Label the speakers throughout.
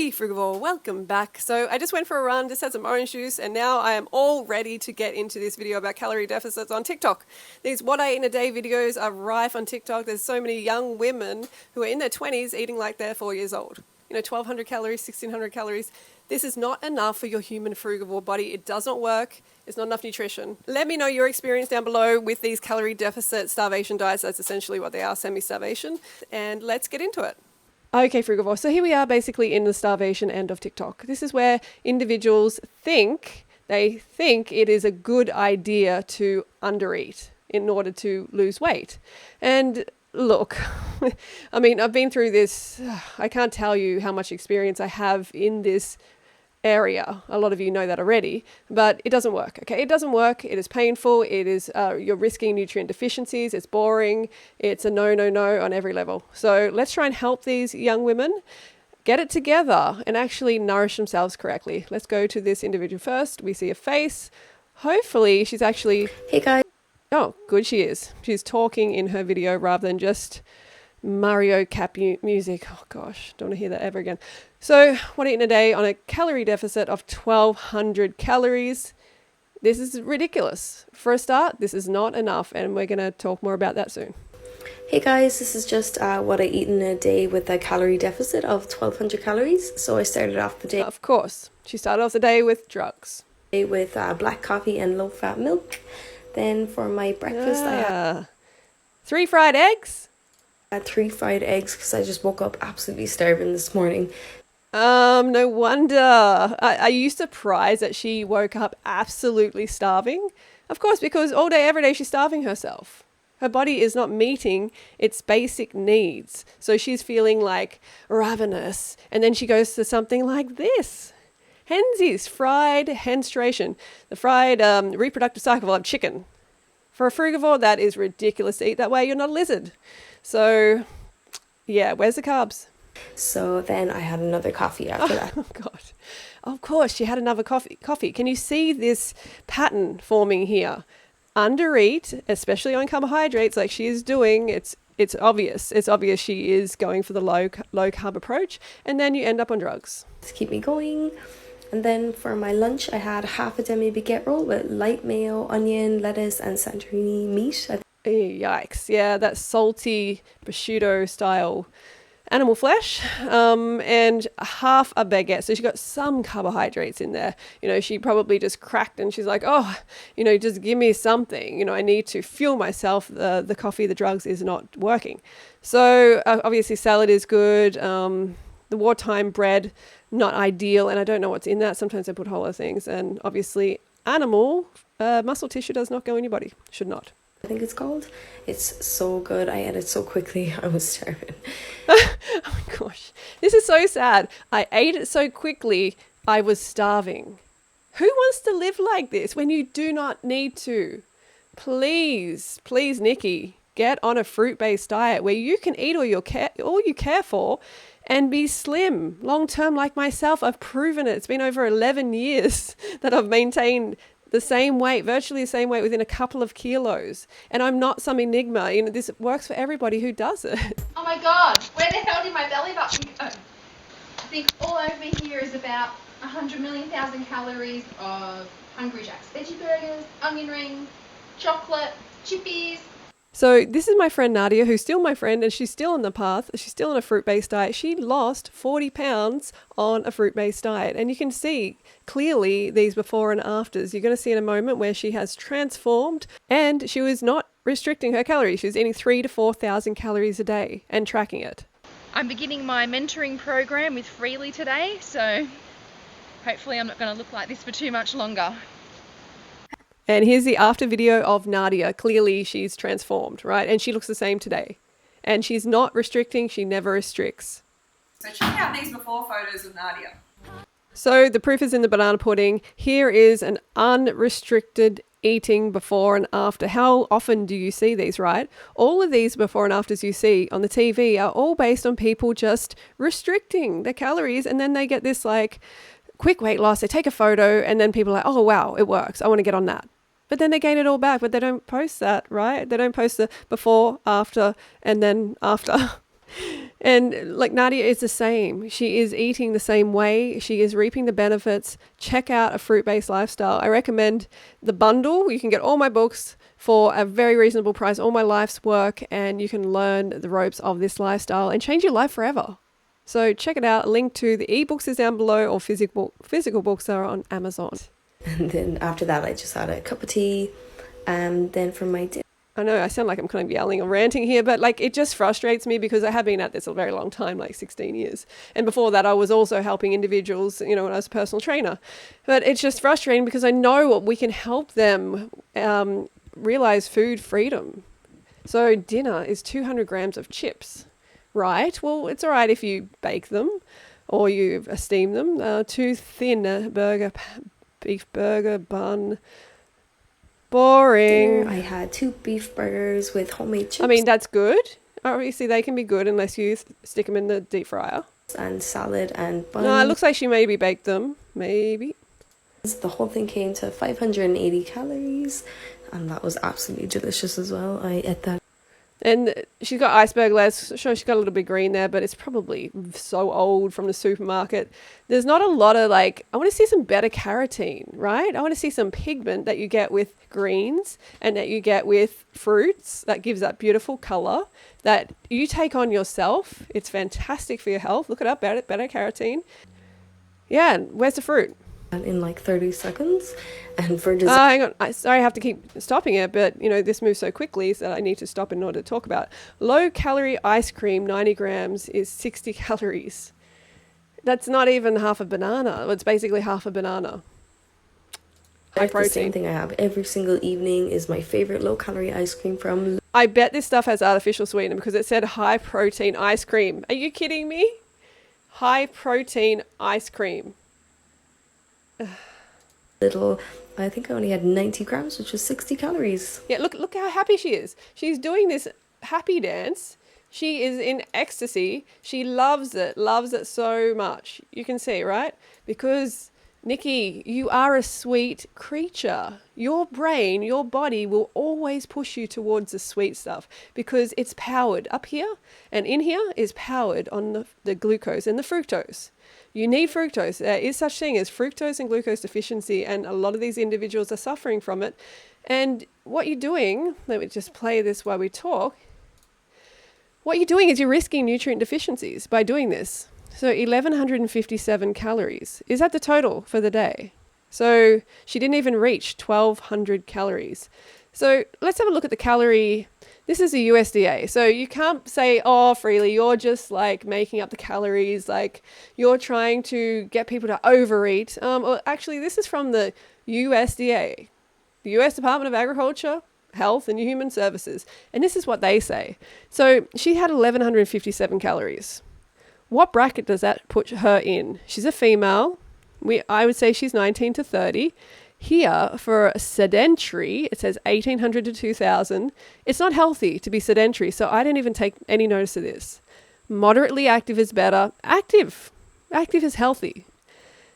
Speaker 1: Hey Frugivore, welcome back. So I just went for a run, just had some orange juice, and now I am all ready to get into this video about calorie deficits on TikTok. These what I eat in a day videos are rife on TikTok. There's so many young women who are in their 20s eating like they're 4 years old. 1,200 calories, 1,600 calories. This is not enough for your human Frugivore body. It doesn't work. It's not enough nutrition. Let me know your experience down below with these calorie deficit starvation diets. That's essentially what they are, semi-starvation. And let's get into it. Okay, Frugivore. So here we are basically in the starvation end of TikTok. This is where individuals think it is a good idea to undereat in order to lose weight. And look, I mean, I've been through this. I can't tell you how much experience I have in this area. A lot of you know that already, but it doesn't work. Okay, it doesn't work. It is painful. It is you're risking nutrient deficiencies. It's boring. It's a no on every level. So let's try and help these young women get it together and actually nourish themselves correctly. Let's go to this individual first. We see a face. Hopefully she's actually,
Speaker 2: hey guys.
Speaker 1: Oh, good, she is. She's talking in her video rather than just Mario Cap music. Oh gosh, don't want to hear that ever again. So what I eat in a day on a calorie deficit of 1,200 calories. This is ridiculous. For a start, this is not enough, and we're going to talk more about that soon.
Speaker 2: Hey guys, this is just what I eat in a day with a calorie deficit of 1,200 calories. So I started off the day.
Speaker 1: Of course, she started off the day with drugs.
Speaker 2: With black coffee and low-fat milk. Then for my breakfast, I had
Speaker 1: 3 fried eggs.
Speaker 2: I had 3 fried eggs because I just woke up absolutely starving this morning.
Speaker 1: No wonder. Are you surprised that she woke up absolutely starving? Of course, because all day, every day, she's starving herself. Her body is not meeting its basic needs. So she's feeling like ravenous. And then she goes to something like this. Hensies, fried henstration, the fried reproductive cycle of chicken. For a Frugivore, that is ridiculous to eat that way. You're not a lizard. So, yeah, where's the carbs?
Speaker 2: So then I had another coffee after that.
Speaker 1: Oh, God. Of course, she had another coffee. Can you see this pattern forming here? Undereat, especially on carbohydrates like she is doing, it's obvious. It's obvious she is going for the low carb approach, and then you end up on drugs.
Speaker 2: To keep me going. And then for my lunch, I had half a demi baguette roll with light mayo, onion, lettuce, and Santorini meat.
Speaker 1: Yikes. Yeah, that salty prosciutto style animal flesh, and half a baguette. So she got some carbohydrates in there. She probably just cracked and she's like, oh, just give me something. I need to fuel myself. The coffee, the drugs is not working. So obviously salad is good. The wartime bread, not ideal. And I don't know what's in that. Sometimes I put whole things. And obviously animal muscle tissue does not go in your body. Should not.
Speaker 2: I think it's called. It's so good. I ate it so quickly. I was starving.
Speaker 1: Oh my gosh. This is so sad. I ate it so quickly. I was starving. Who wants to live like this when you do not need to? Please, Nikki, get on a fruit-based diet where you can eat all you care for and be slim long term like myself. I've proven it. It's been over 11 years that I've maintained the same weight, virtually the same weight within a couple of kilos. And I'm not some enigma. This works for everybody who does it.
Speaker 3: Oh my God, where the hell did my belly button go? I think all over here is about 100 million thousand calories of Hungry Jack's veggie burgers, onion rings, chocolate, chippies.
Speaker 1: So this is my friend Nadia, who's still my friend, and she's still on the path. She's still on a fruit-based diet. She lost 40 pounds on a fruit-based diet. And you can see clearly these before and afters. You're going to see in a moment where she has transformed, and she was not restricting her calories. She was eating 3,000 to 4,000 calories a day and tracking it.
Speaker 4: I'm beginning my mentoring program with Freelee today, so hopefully I'm not going to look like this for too much longer.
Speaker 1: And here's the after video of Nadia. Clearly she's transformed, right? And she looks the same today. And she's not restricting. She never restricts. So check out these before photos of Nadia. So the proof is in the banana pudding. Here is an unrestricted eating before and after. How often do you see these, right? All of these before and afters you see on the TV are all based on people just restricting their calories. And then they get this like quick weight loss. They take a photo and then people are like, oh, wow, it works. I want to get on that. But then they gain it all back, but they don't post that, right? They don't post the before, after, and then after. And like Nadia is the same. She is eating the same way. She is reaping the benefits. Check out A Fruit-Based Lifestyle. I recommend the bundle. You can get all my books for a very reasonable price, all my life's work, and you can learn the ropes of this lifestyle and change your life forever. So check it out. Link to the ebooks is down below, or physical books are on Amazon.
Speaker 2: And then after that, I just had a cup of tea. And then for my dinner,
Speaker 1: I know I sound like I'm kind of yelling or ranting here, but like it just frustrates me because I have been at this a very long time, like 16 years. And before that, I was also helping individuals, when I was a personal trainer. But it's just frustrating because I know we can help them realize food freedom. So dinner is 200 grams of chips, right? Well, it's all right if you bake them or you steam them. Too thin beef burger bun. Boring.
Speaker 2: I had 2 beef burgers with homemade chips.
Speaker 1: I mean, that's good. Obviously, they can be good unless you stick them in the deep fryer.
Speaker 2: And salad and buns.
Speaker 1: No, it looks like she maybe baked them. Maybe.
Speaker 2: The whole thing came to 580 calories. And that was absolutely delicious as well. I ate that.
Speaker 1: And she's got iceberg lettuce. Sure, she's got a little bit green there, but it's probably so old from the supermarket. There's not a lot of I want to see some beta carotene, right? I want to see some pigment that you get with greens and that you get with fruits that gives that beautiful color that you take on yourself. It's fantastic for your health. Look it up, beta carotene. Yeah, and where's the fruit?
Speaker 2: In like 30 seconds. And for dessert,
Speaker 1: hang on. Sorry, I have to keep stopping it, but this moves so quickly so I need to stop in order to talk about it. Low calorie ice cream, 90 grams is 60 calories. That's not even half a banana. It's basically half a banana. High protein.
Speaker 2: the same thing I have every single evening is my favorite low calorie ice cream from.
Speaker 1: I bet this stuff has artificial sweetener because it said high protein ice cream. Are you kidding me? High protein ice cream.
Speaker 2: Little, I think I only had 90 grams, which was 60 calories.
Speaker 1: Yeah, look how happy she is. She's doing this happy dance. She is in ecstasy. She loves it so much. You can see, right? Because, Nikki, you are a sweet creature. Your brain, your body will always push you towards the sweet stuff because it's powered up here, and in here is powered on the glucose and the fructose. You need fructose. There is such thing as fructose and glucose deficiency, and a lot of these individuals are suffering from it. And what you're doing, let me just play this while we talk. What you're doing is you're risking nutrient deficiencies by doing this. So 1,157 calories. Is that the total for the day? So she didn't even reach 1,200 calories. So let's have a look at the calorie. This is the USDA. So you can't say, oh, Freelee, you're just like making up the calories. Like you're trying to get people to overeat. Well, actually, this is from the USDA, the US Department of Agriculture, Health and Human Services. And this is what they say. So she had 1,157 calories. What bracket does that put her in? She's a female. I would say she's 19 to 30. Here, for a sedentary, it says 1,800 to 2,000. It's not healthy to be sedentary, so I don't even take any notice of this. Moderately active is better. Active is healthy.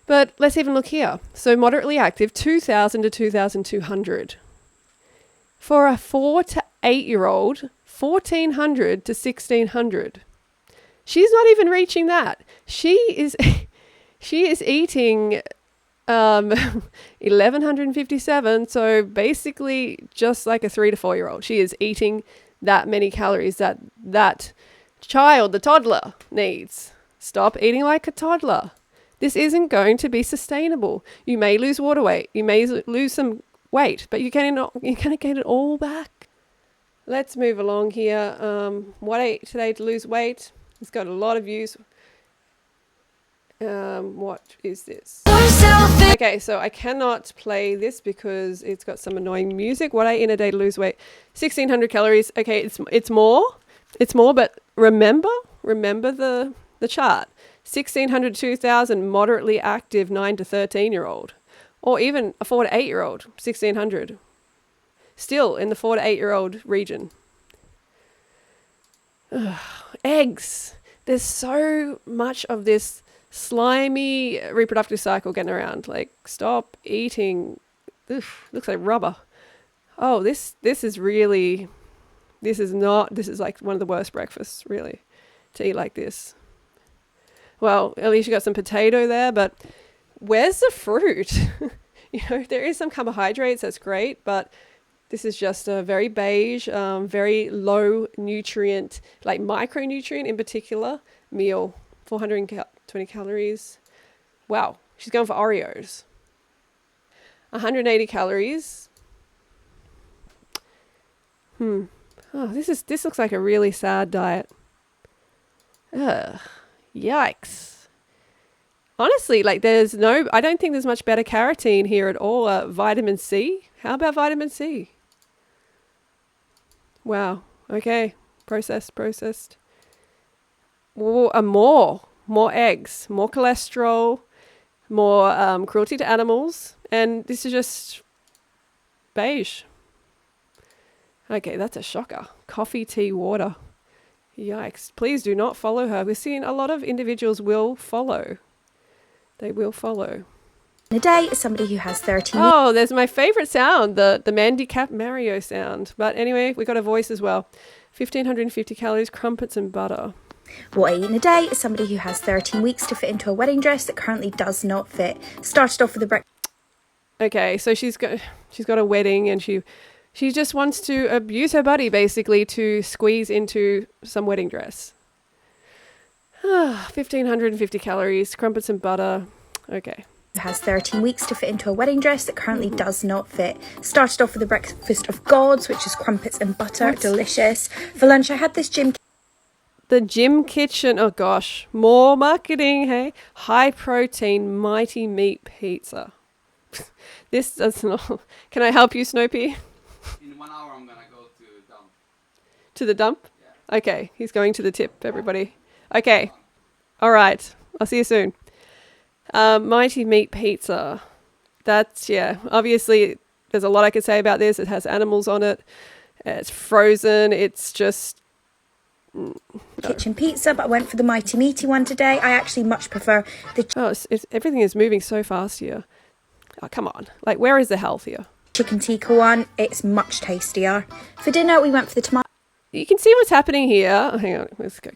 Speaker 1: But let's even look here. So moderately active, 2,000 to 2,200. For a 4 to 8-year-old, 1,400 to 1,600. She's not even reaching that. She is eating 1,157. So basically just like a 3 to 4-year-old. She is eating that many calories that child, the toddler, needs. Stop eating like a toddler. This isn't going to be sustainable. You may lose water weight. You may lose some weight, but you're going to get it all back. Let's move along here. What I ate today to lose weight. It's got a lot of views. What is this? Okay, so I cannot play this because it's got some annoying music. What I ate in a day to lose weight, 1,600 calories. Okay, it's more, but remember the chart. 1,600 to 2,000 moderately active 9 to 13-year-old, or even a 4 to 8-year-old, 1,600. Still in the 4 to 8-year-old region. Ugh. Eggs. There's so much of this slimy reproductive cycle getting around. Like, stop eating. Oof, looks like rubber. Oh, this is like one of the worst breakfasts, really. to eat like this. Well, at least you got some potato there, but where's the fruit? There is some carbohydrates, that's great, but this is just a very beige, very low nutrient, like micronutrient in particular, meal. 420 calories. Wow, she's going for Oreos. 180 calories. Oh, this looks like a really sad diet. Ugh, yikes. Honestly, like I don't think there's much beta carotene here at all. Vitamin C. How about vitamin C? Wow. Okay. Processed. More eggs, more cholesterol, more cruelty to animals, and this is just beige. Okay, that's a shocker. Coffee, tea, water. Yikes. Please do not follow her. We're seeing a lot of individuals will follow. They will follow.
Speaker 5: In a day is somebody who has 13
Speaker 1: Oh, there's my favorite sound, the Mandicap Mario sound. But anyway, we got a voice as well. 1,550 calories, crumpets and butter.
Speaker 5: What I eat in a day is somebody who has 13 weeks to fit into a wedding dress that currently does not fit. Started off with a breakfast.
Speaker 1: Okay, so she's got a wedding and she just wants to abuse her body basically to squeeze into some wedding dress. 1,550 calories, crumpets and butter. Okay.
Speaker 5: Has 13 weeks to fit into a wedding dress that currently does not fit. Started off with a breakfast of gods, which is crumpets and butter.
Speaker 1: What?
Speaker 5: Delicious. For lunch, I had this
Speaker 1: The gym kitchen. Oh gosh, more marketing. Hey, high protein, mighty meat pizza. This does not. Can I help you, Snoopy?
Speaker 6: In 1 hour, I'm gonna go to dump.
Speaker 1: To the dump?
Speaker 6: Yeah.
Speaker 1: Okay, he's going to the tip, everybody. Okay, all right. I'll see you soon. Mighty meat pizza. That's, yeah, obviously there's a lot I could say about this. It has animals on it. It's frozen. It's just
Speaker 5: kitchen pizza, but I went for the mighty meaty one today. I actually much prefer the
Speaker 1: everything is moving so fast here. Oh, come on. Like, where is the health here?
Speaker 5: chicken tikka one. It's much tastier. For dinner, we went for the tomato
Speaker 1: You can see what's happening here. Oh, hang on, let's go.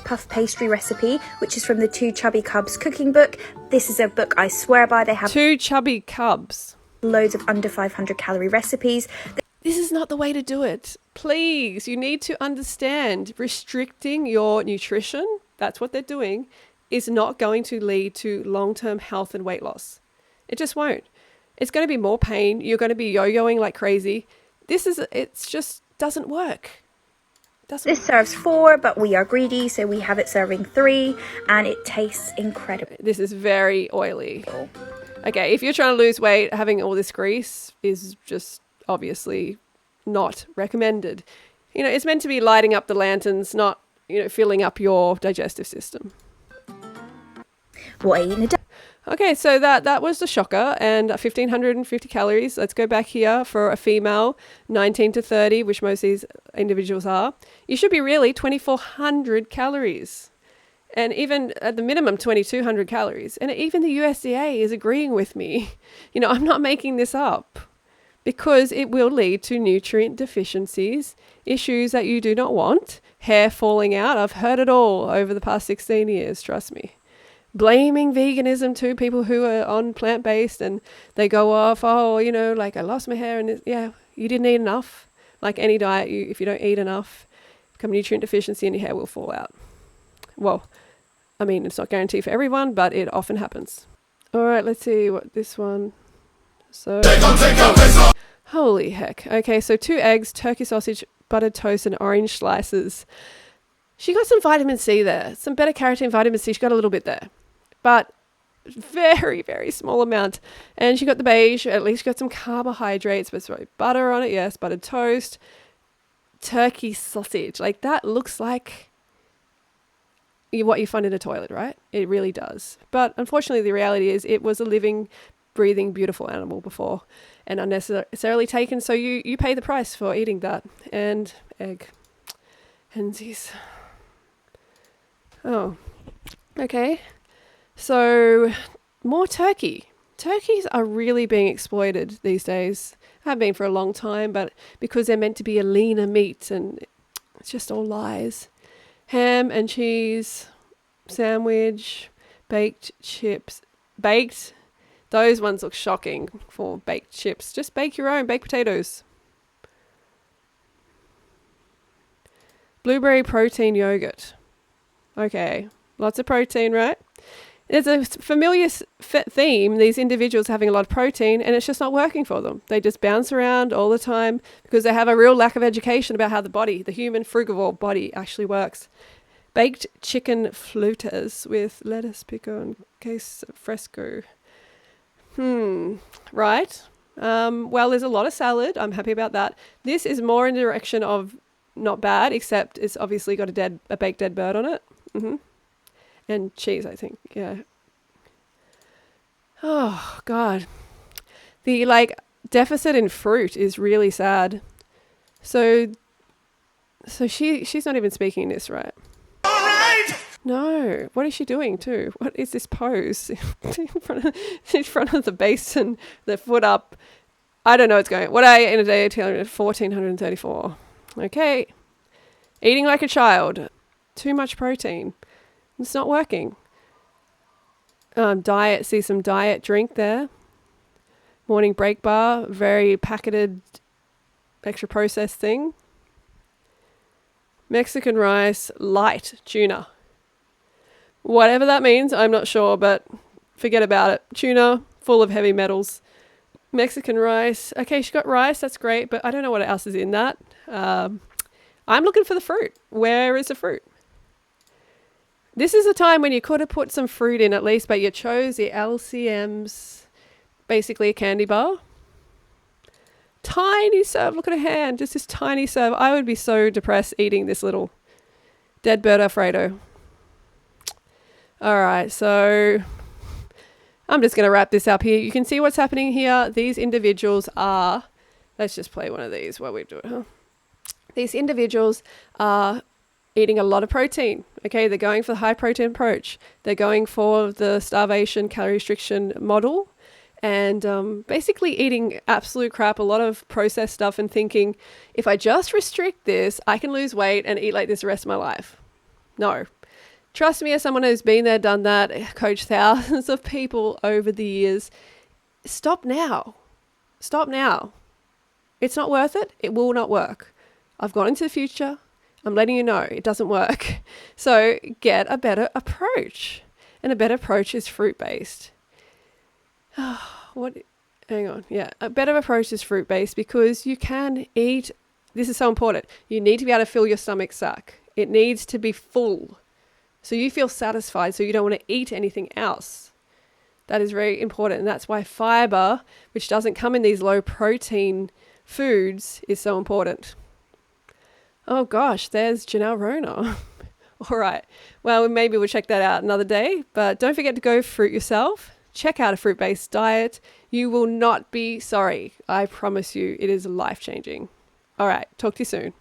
Speaker 5: puff pastry recipe, which is from the Two Chubby Cubs cooking book. This is a book I swear by. They have
Speaker 1: Two chubby cubs.
Speaker 5: loads of under 500 calorie recipes.
Speaker 1: This is not the way to do it. Please, you need to understand restricting your nutrition, that's what they're doing, is not going to lead to long-term health and weight loss. It just won't. It's going to be more pain. You're going to be yo-yoing like crazy. It's just doesn't work.
Speaker 5: This serves 4, but we are greedy, so we have it serving 3, and it tastes incredible.
Speaker 1: This is very oily. Okay, if you're trying to lose weight, having all this grease is just obviously not recommended. It's meant to be lighting up the lanterns, not, filling up your digestive system.
Speaker 5: What I eat in a day.
Speaker 1: Okay, so that was the shocker, and 1,550 calories. Let's go back here for a female, 19 to 30, which most of these individuals are. You should be really 2,400 calories, and even at the minimum 2,200 calories. And even the USDA is agreeing with me. I'm not making this up, because it will lead to nutrient deficiencies, issues that you do not want, hair falling out. I've heard it all over the past 16 years, trust me. Blaming veganism to people who are on plant-based, and they go off, like I lost my hair, and you didn't eat enough. Like any diet, if you don't eat enough, become nutrient deficiency and your hair will fall out. Well, I mean, it's not guaranteed for everyone, but it often happens. All right, let's see what this one. So, holy heck. Okay, so 2 eggs, turkey sausage, buttered toast, and orange slices. She got some vitamin C there, some beta carotene, vitamin C. She got a little bit there, but very, very small amount. And she got the beige. At least she got some carbohydrates, but sorry, butter on it. Yes, buttered toast, turkey sausage. Like that looks like what you find in a toilet, right? It really does. But unfortunately, the reality is it was a living, breathing, beautiful animal before and unnecessarily taken. So you pay the price for eating that. And egg. Hensies. Oh, okay. So more turkey. Turkeys are really being exploited these days. Have been for a long time, but because they're meant to be a leaner meat, and it's just all lies. ham and cheese sandwich, baked chips. Baked? Those ones look shocking for baked chips. Just bake your own baked potatoes. Blueberry protein yogurt. Okay, lots of protein, right? There's a familiar theme, these individuals having a lot of protein, and it's just not working for them. They just bounce around all the time because they have a real lack of education about how the body, the human frugivore body, actually works. Baked chicken flautas with lettuce, pico, and queso fresco. Right. Well, there's a lot of salad. I'm happy about that. This is more in the direction of not bad, except it's obviously got a baked dead bird on it. And cheese, I think. Yeah. Oh, God. The, deficit in fruit is really sad. So she's not even speaking this, right? All right! No. What is she doing, too? What is this pose? in front of the basin, the foot up. I don't know what's going on. What I ate in a day, 1,434. Okay. Eating like a child. Too much protein. It's not working. Diet, see some diet drink there. Morning break bar, very packeted, extra processed thing. Mexican rice, light tuna. Whatever that means, I'm not sure, but forget about it. Tuna, full of heavy metals. Mexican rice. Okay, she got rice, that's great, but I don't know what else is in that. I'm looking for the fruit. Where is the fruit? This is a time when you could have put some fruit in at least, but you chose the LCM's, basically a candy bar. Tiny serve. Look at her hand. Just this tiny serve. I would be so depressed eating this little dead bird Alfredo. All right, so I'm just going to wrap this up here. You can see what's happening here. These individuals are, let's just play one of these while we do it, huh? These individuals are eating a lot of protein. Okay, they're going for the high protein approach. They're going for the starvation calorie restriction model and basically eating absolute crap, a lot of processed stuff and thinking, if I just restrict this, I can lose weight and eat like this the rest of my life. No. Trust me, as someone who's been there, done that, coached thousands of people over the years, stop now. Stop now. It's not worth it. It will not work. I've gone into the future. I'm letting you know it doesn't work. So get a better approach. And a better approach is fruit-based. Hang on. Yeah. A better approach is fruit-based because you can eat. This is so important. You need to be able to fill your stomach sack. It needs to be full. So you feel satisfied. So you don't want to eat anything else. That is very important. And that's why fiber, which doesn't come in these low protein foods, is so important. Oh gosh, there's Janelle Rona. All right. Well, maybe we'll check that out another day. But don't forget to go fruit yourself. Check out a fruit-based diet. You will not be sorry. I promise you, it is life-changing. All right. Talk to you soon.